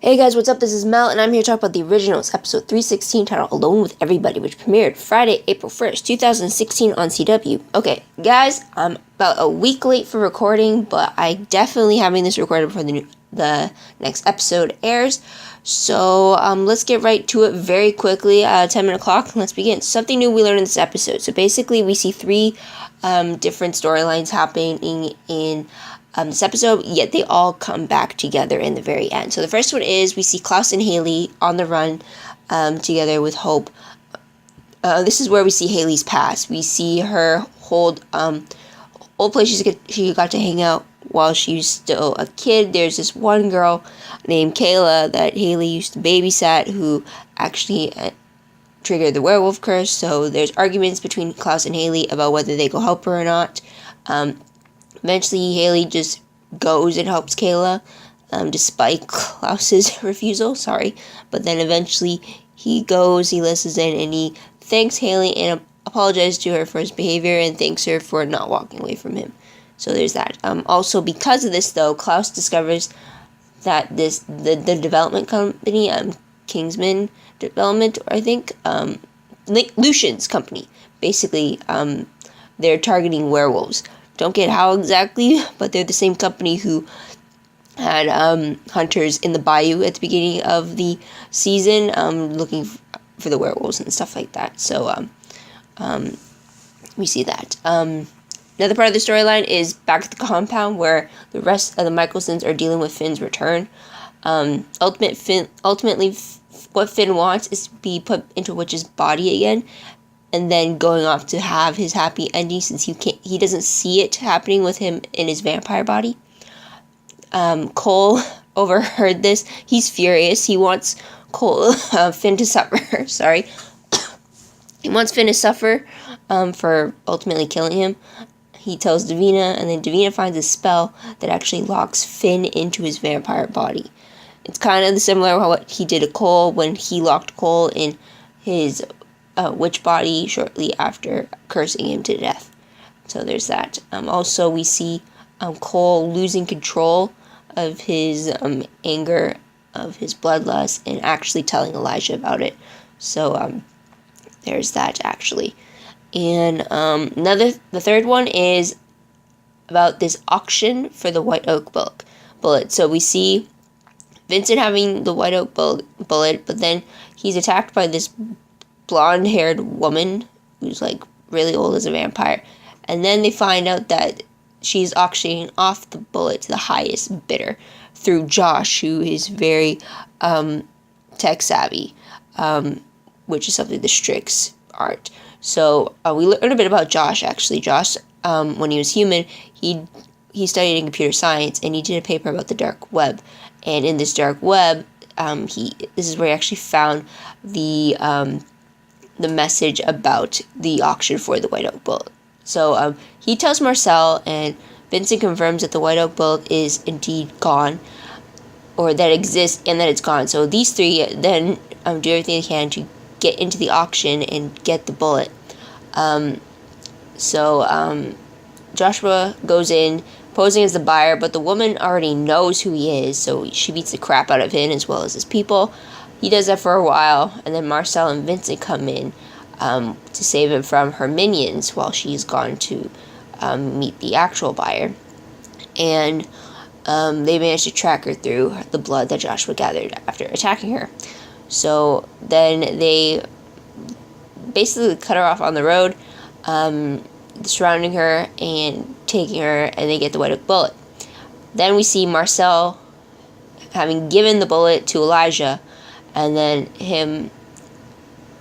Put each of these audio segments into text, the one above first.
Hey guys, what's up? This is Mel, and I'm here to talk about the originals, episode 316, titled Alone with Everybody, which premiered Friday, April 1st, 2016 on CW. Okay, guys, I'm about a week late for recording, but I definitely having this recorded before the next episode airs. So, let's get right to it very quickly. 10-minute clock, let's begin. Something new we learned in this episode. So basically, we see three different storylines happening in this episode, yet they all come back together in the very end. So the first one is we see Klaus and Haley on the run together with Hope. This is where we see Haley's past. We see her old place she got to hang out while she was still a kid. There's this one girl named Kayla that Haley used to babysat who actually triggered the werewolf curse. So there's arguments between Klaus and Haley about whether they go help her or not. Eventually, Haley just goes and helps Kayla, despite Klaus's refusal, But then eventually, he goes, he listens in, and he thanks Haley and apologizes to her for his behavior and thanks her for not walking away from him. So there's that. Also, because of this, though, Klaus discovers that the development company, Kingsman Development, I think, Lucian's company, basically, they're targeting werewolves. Don't get how exactly, but they're the same company who had hunters in the bayou at the beginning of the season, looking for the werewolves and stuff like that. So we see that. Another part of the storyline is back at the compound where the rest of the Michelsons are dealing with Finn's return. Ultimately, what Finn wants is to be put into Witch's body again, and then going off to have his happy ending since he doesn't see it happening with him in his vampire body. Cole overheard this. He's furious. He wants Finn to suffer. He wants Finn to suffer for ultimately killing him. He tells Davina, and then Davina finds a spell that actually locks Finn into his vampire body. It's kind of similar to what he did to Cole when he locked Cole in his witch body shortly after cursing him to death. So there's that. Also, we see Cole losing control of his anger, of his bloodlust, and actually telling Elijah about it. So there's that, actually. And the third one is about this auction for the White Oak bullet. So we see Vincent having the White Oak bullet, but then he's attacked by this blonde-haired woman who's like really old as a vampire, and then they find out that she's auctioning off the bullet to the highest bidder through Josh, who is very tech savvy, which is something the Strix aren't. So we learned a bit about Josh. Actually, Josh, when he was human, he studied in computer science, and he did a paper about the dark web. And in this dark web, this is where he actually found the message about the auction for the White Oak bullet. So he tells Marcel, and Vincent confirms that the White Oak bullet is indeed gone, or that it exists and that it's gone. So these three then do everything they can to get into the auction and get the bullet. Joshua goes in, posing as the buyer, but the woman already knows who he is, so she beats the crap out of him as well as his people. He does that for a while, and then Marcel and Vincent come in to save him from her minions while she's gone to meet the actual buyer. And they manage to track her through the blood that Joshua gathered after attacking her. So then they basically cut her off on the road, surrounding her and taking her, and they get the White Oak bullet. Then we see Marcel having given the bullet to Elijah, and then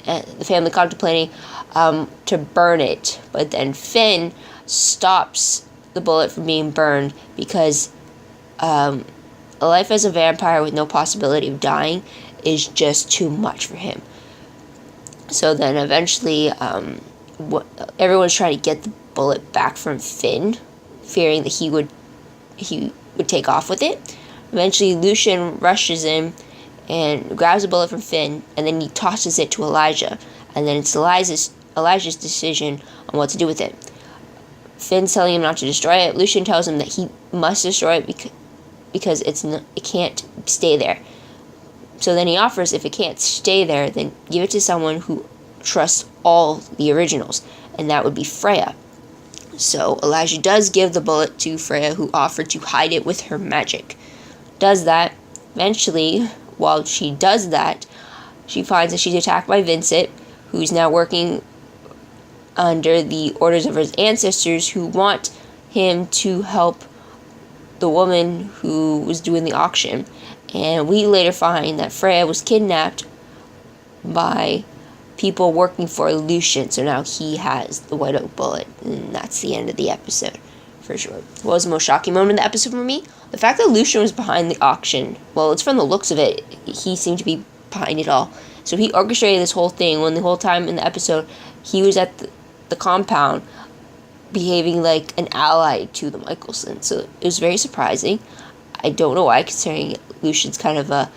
the family contemplating to burn it. But then Finn stops the bullet from being burned because a life as a vampire with no possibility of dying is just too much for him. So then eventually everyone's trying to get the bullet back from Finn, fearing that he would take off with it. Eventually Lucian rushes in and grabs a bullet from Finn, and then he tosses it to Elijah, and then it's Elijah's decision on what to do with it. Finn's telling him not to destroy it. Lucian tells him that he must destroy it because it can't stay there. So then he offers, if it can't stay there, then give it to someone who trusts all the originals, and that would be Freya. So Elijah does give the bullet to Freya, who offered to hide it with her magic. Does that. Eventually, while she does that, she finds that she's attacked by Vincent, who's now working under the orders of his ancestors, who want him to help the woman who was doing the auction. And we later find that Freya was kidnapped by people working for Lucian, so now he has the White Oak bullet, and that's the end of the episode, for sure. What was the most shocking moment in the episode for me? The fact that Lucian was behind the auction. Well, it's from the looks of it, he seemed to be behind it all. So he orchestrated this whole thing, when the whole time in the episode, he was at the compound, behaving like an ally to the Michelson. So it was very surprising. I don't know why, considering Lucian's kind of an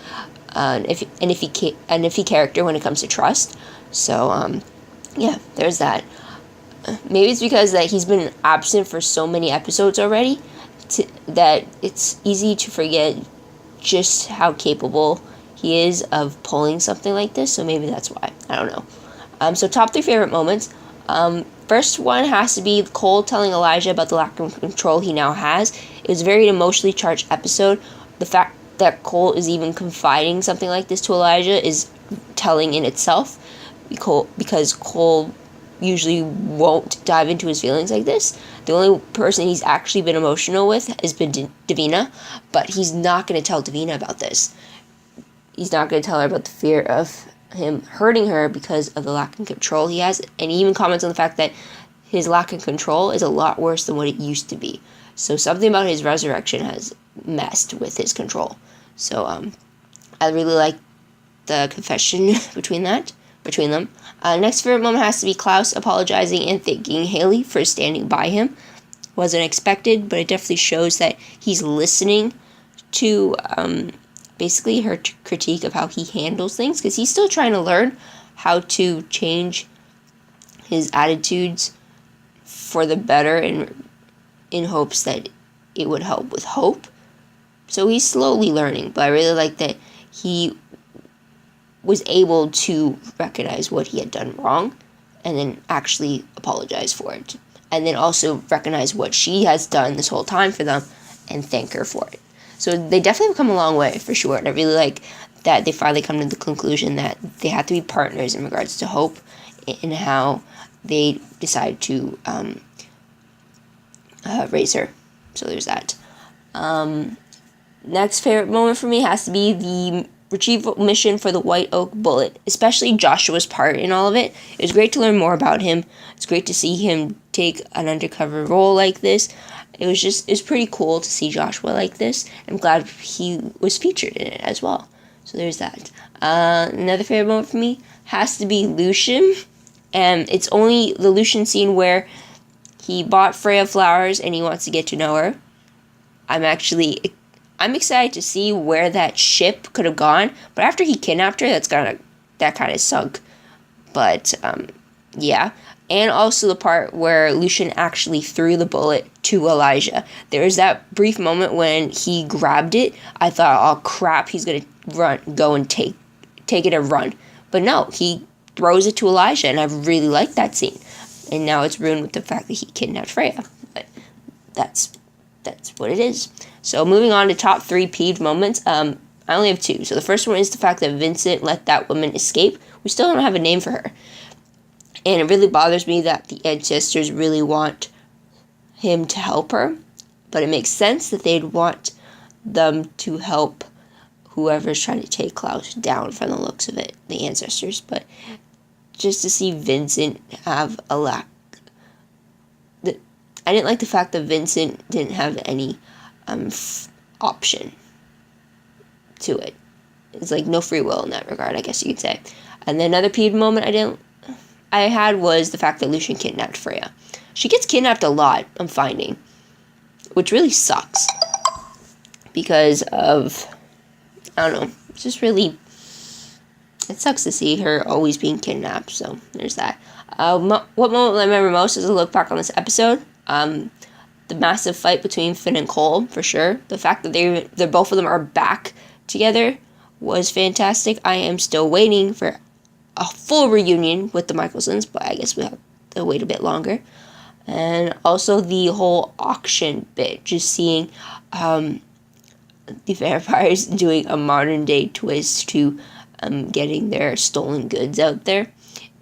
iffy character when it comes to trust. So, yeah, there's that. Maybe it's because that he's been absent for so many episodes already, that it's easy to forget just how capable he is of pulling something like this. So maybe that's why. I don't know. So top 3 favorite moments. First one has to be Cole telling Elijah about the lack of control he now has. It was a very emotionally charged episode. The fact that Cole is even confiding something like this to Elijah is telling in itself, because Cole usually won't dive into his feelings like this. The only person he's actually been emotional with has been Davina, but he's not going to tell Davina about this. He's not going to tell her about the fear of him hurting her because of the lack of control he has, and he even comments on the fact that his lack of control is a lot worse than what it used to be. So something about his resurrection has messed with his control. So I really like the confession between them. Next favorite moment has to be Klaus apologizing and thanking Haley for standing by him. Wasn't expected, but it definitely shows that he's listening to basically her critique of how he handles things, because he's still trying to learn how to change his attitudes for the better, and in hopes that it would help with hope. So he's slowly learning, but I really like that he was able to recognize what he had done wrong and then actually apologize for it. And then also recognize what she has done this whole time for them and thank her for it. So they definitely have come a long way, for sure. And I really like that they finally come to the conclusion that they have to be partners in regards to hope, in how they decide to raise her. So there's that. Next favorite moment for me has to be the retrieval mission for the White Oak bullet, especially Joshua's part in all of it. It was great to learn more about him. It's great to see him take an undercover role like this. It was pretty cool to see Joshua like this. I'm glad he was featured in it as well. So there's that. Another favorite moment for me has to be Lucian. And it's only the Lucian scene where he bought Freya flowers and he wants to get to know her. I'm excited to see where that ship could have gone. But after he kidnapped her, that kind of sunk. But, yeah. And also the part where Lucian actually threw the bullet to Elijah. There was that brief moment when he grabbed it. I thought, oh crap, he's going to go and take it and run. But no, he throws it to Elijah, and I really liked that scene. And now it's ruined with the fact that he kidnapped Freya. But that's what it is. So moving on to top 3 peeved moments. I only have 2. So the first one is the fact that Vincent let that woman escape. We still don't have a name for her. And it really bothers me that the ancestors really want him to help her. But it makes sense that they'd want them to help whoever's trying to take Klaus down from the looks of it, the ancestors. But just to see Vincent have a lack. I didn't like the fact that Vincent didn't have any option to it. It's like no free will in that regard, I guess you could say. And then another peeved moment I had was the fact that Lucian kidnapped Freya. She gets kidnapped a lot, I'm finding, which really sucks. Because of, I don't know, it's just really, it sucks to see her always being kidnapped, so there's that. What moment I remember most is a look back on this episode. The massive fight between Finn and Cole, for sure. The fact that they're both of them are back together was fantastic. I am still waiting for a full reunion with the Michelsons, but I guess we have to wait a bit longer. And also the whole auction bit, just seeing the vampires doing a modern day twist to getting their stolen goods out there,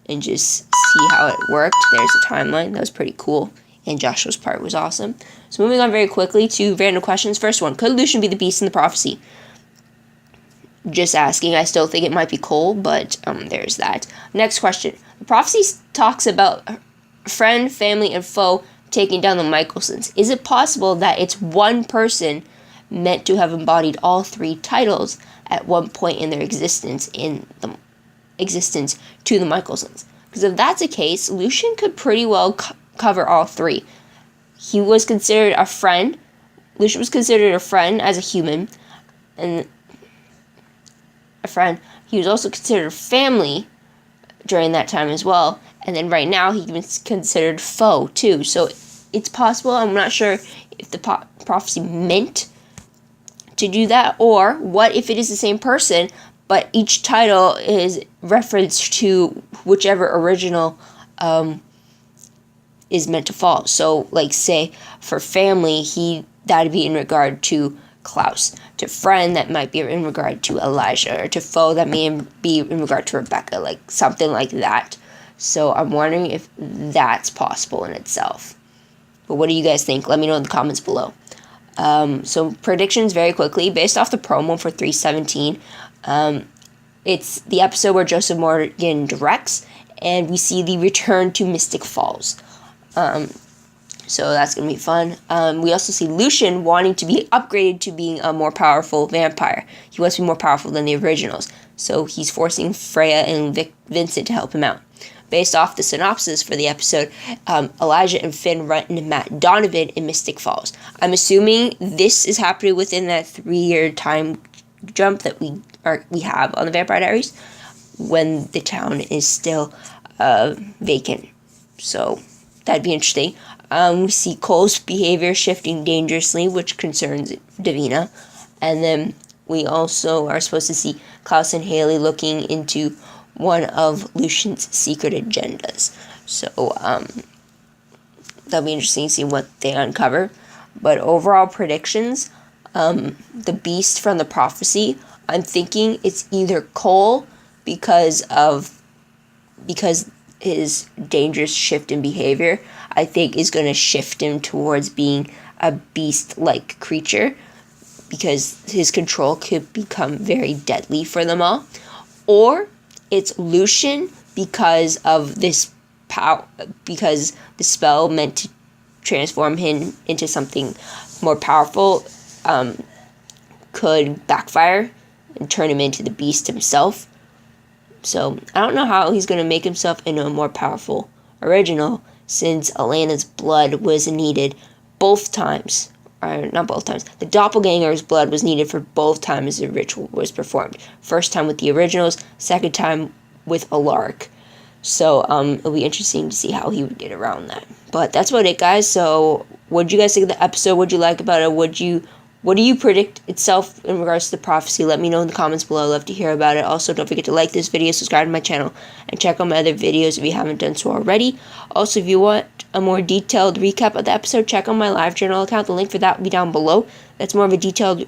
and just see how it worked. There's a timeline. That was pretty cool. And Joshua's part was awesome. So moving on very quickly to random questions. First one, could Lucian be the beast in the prophecy? Just asking. I still think it might be Cole, but there's that. Next question. The prophecy talks about friend, family, and foe taking down the Michelsons. Is it possible that it's one person meant to have embodied all three titles at one point in their existence to the Michelsons? Because if that's the case, Lucian could pretty well cover all three. He was considered a friend. Lucian was considered a friend as a human, and a friend. He was also considered family during that time as well. And then right now he was considered foe too. So it's possible. I'm not sure if the prophecy meant to do that, or what if it is the same person, but each title is referenced to whichever original is meant to fall. So, like, say for family, that'd be in regard to Klaus. To friend, that might be in regard to Elijah, or to foe, that may be in regard to Rebecca, like something like that. So I'm wondering if that's possible in itself. But what do you guys think? Let me know in the comments below. So predictions very quickly, based off the promo for 317. It's the episode where Joseph Morgan directs, and we see the return to Mystic Falls. So that's going to be fun. We also see Lucian wanting to be upgraded to being a more powerful vampire. He wants to be more powerful than the originals. So he's forcing Freya and Vincent to help him out. Based off the synopsis for the episode, Elijah and Finn run into Matt Donovan in Mystic Falls. I'm assuming this is happening within that 3-year time jump that we have on the Vampire Diaries, when the town is still vacant. So that'd be interesting. We see Cole's behavior shifting dangerously, which concerns Davina. And then we also are supposed to see Klaus and Haley looking into one of Lucian's secret agendas. So that'll be interesting to see what they uncover. But overall predictions, the beast from the prophecy, I'm thinking it's either Cole because his dangerous shift in behavior, I think, is going to shift him towards being a beast-like creature, because his control could become very deadly for them all. Or it's Lucian because of this power, because the spell meant to transform him into something more powerful could backfire and turn him into the beast himself. So I don't know how he's going to make himself into a more powerful original, since Elena's blood was needed both times. Or not both times. The doppelganger's blood was needed for both times the ritual was performed. First time with the originals, second time with Alaric. So it'll be interesting to see how he would get around that. But that's about it, guys. So what did you guys think of the episode? What did you like about it? What do you predict itself in regards to the prophecy? Let me know in the comments below. I'd love to hear about it. Also, don't forget to like this video, subscribe to my channel, and check out my other videos if you haven't done so already. Also, if you want a more detailed recap of the episode, check out my live journal account. The link for that will be down below. That's more of a detailed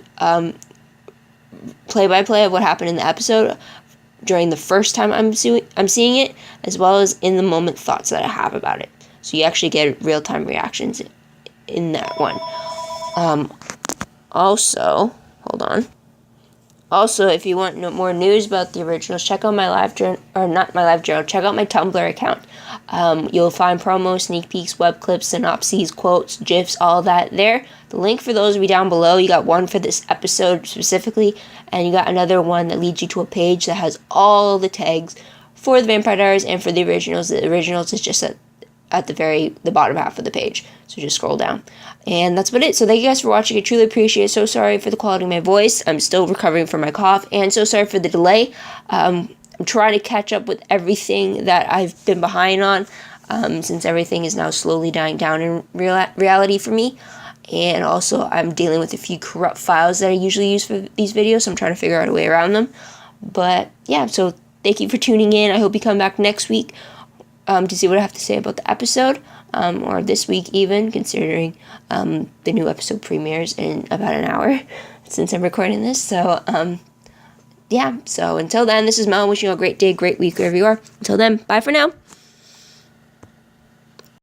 play-by-play of what happened in the episode during the first time I'm seeing it, as well as in the moment thoughts that I have about it. So you actually get real-time reactions in that one. Also, hold on. Also, if you want more news about the originals, check out my live journal, or not my live journal, check out my Tumblr account. You'll find promos, sneak peeks, web clips, synopses, quotes, GIFs, all that there. The link for those will be down below. You got one for this episode specifically, and you got another one that leads you to a page that has all the tags for the Vampire Diaries and for the originals. The originals is just at the bottom half of the page, so just scroll down. And that's about it. So thank you guys for watching. I truly appreciate it. So sorry for the quality of my voice. I'm still recovering from my cough, and so sorry for the delay. I'm trying to catch up with everything that I've been behind on, since everything is now slowly dying down in reality for me. And also, I'm dealing with a few corrupt files that I usually use for these videos, so I'm trying to figure out a way around them. But yeah, so thank you for tuning in. I hope you come back next week to see what I have to say about the episode, or this week even, considering the new episode premieres in about an hour since I'm recording this. So yeah, so until then, this is Mel wishing you a great day, great week, wherever you are. Until then, bye for now.